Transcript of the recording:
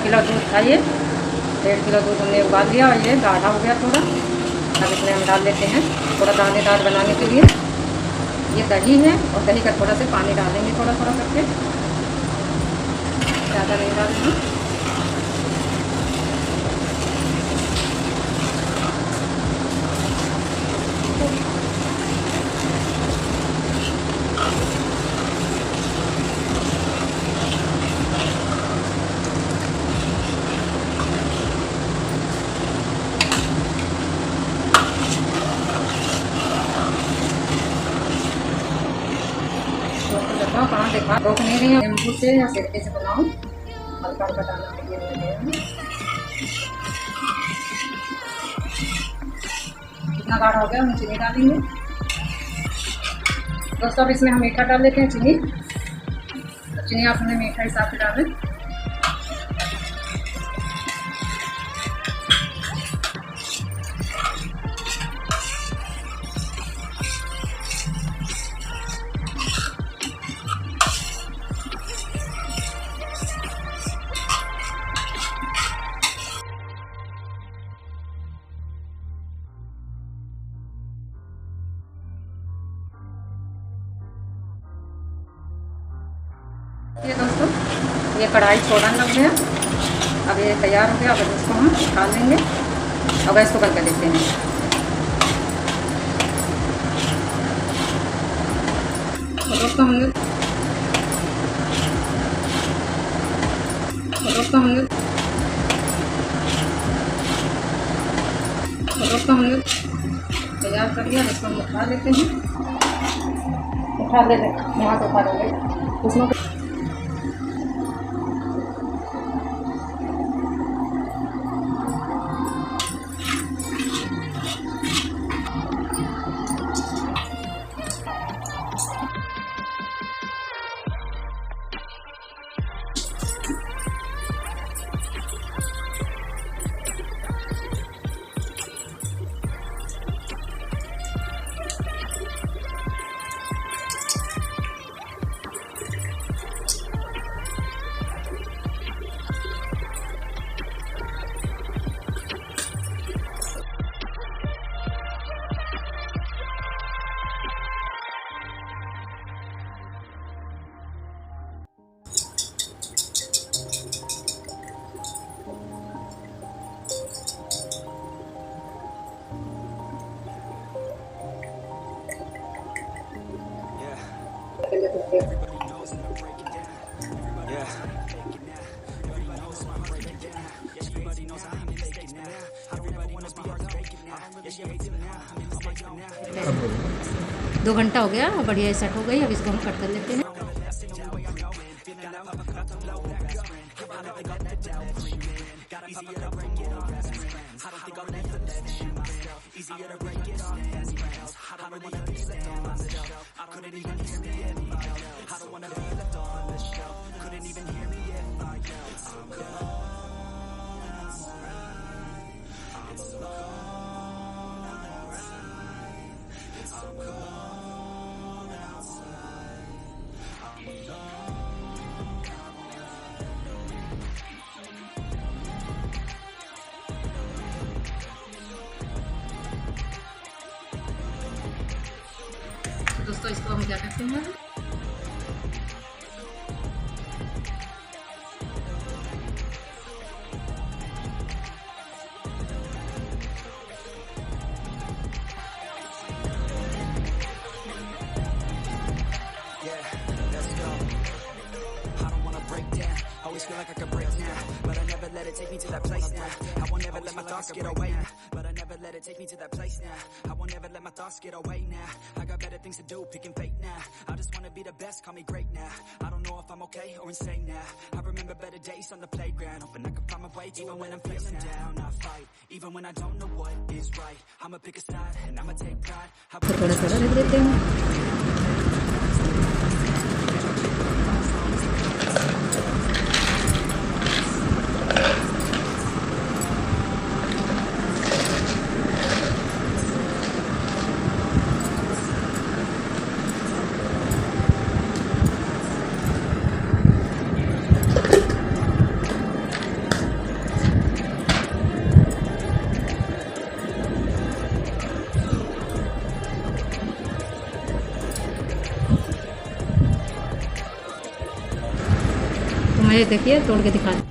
Kilo दूध था ये, 1.5 किलो दूध हमने उबाल लिया और ये गाढ़ा हो गया थोड़ा। अब इसमें हम डाल लेते हैं थोड़ा दानेदार बनाने के लिए ये दही है, और दही का थोड़ा सा पानी डालेंगे थोड़ा थोड़ा करके, ज़्यादा नहीं डालेंगे। कहाँ देखा रोक नहीं रही है, नींबू से या सिरके से बनाओ, हल्का हल्का डालना चाहिए। कितना गाढ़ा हो गया, हम चीनी डालेंगे दोस्तों। अब इसमें हम मीठा डाल लेते हैं, चीनी। तो चीनी आप अपने मीठा हिसाब से डालें। ये दोस्तों ये कढ़ाई छोड़ने लग गया, अब ये तैयार हो गया। अब इसको हम निकाल लेंगे और गैस को बंद कर देते हैं। तो दोस्तों हमने तैयार कर लिया। इसको हम उठा लेते हैं, यहाँ से उठा लेंगे उसमें। दो घंटा हो गया, बढ़िया सेट हो गई। अब इसको हम कट कर लेते हैं। दोस्तों इसको हम क्या करते हैं, feel like I could break now, but I never let it take me to that place now. I won't ever let my thoughts get away now, but I never let it take me to that place now. I won't ever let my thoughts get away now. I got better things to do, picking fate now. I just wanna be the best, call me great now. I don't know if I'm okay or insane now. I remember better days on the playground, hoping I can find my way even when I'm feeling down. I fight, even when I don't know what is right. I'ma pick a side and I'ma take pride. मैं देखिए तोड़ के दिखाती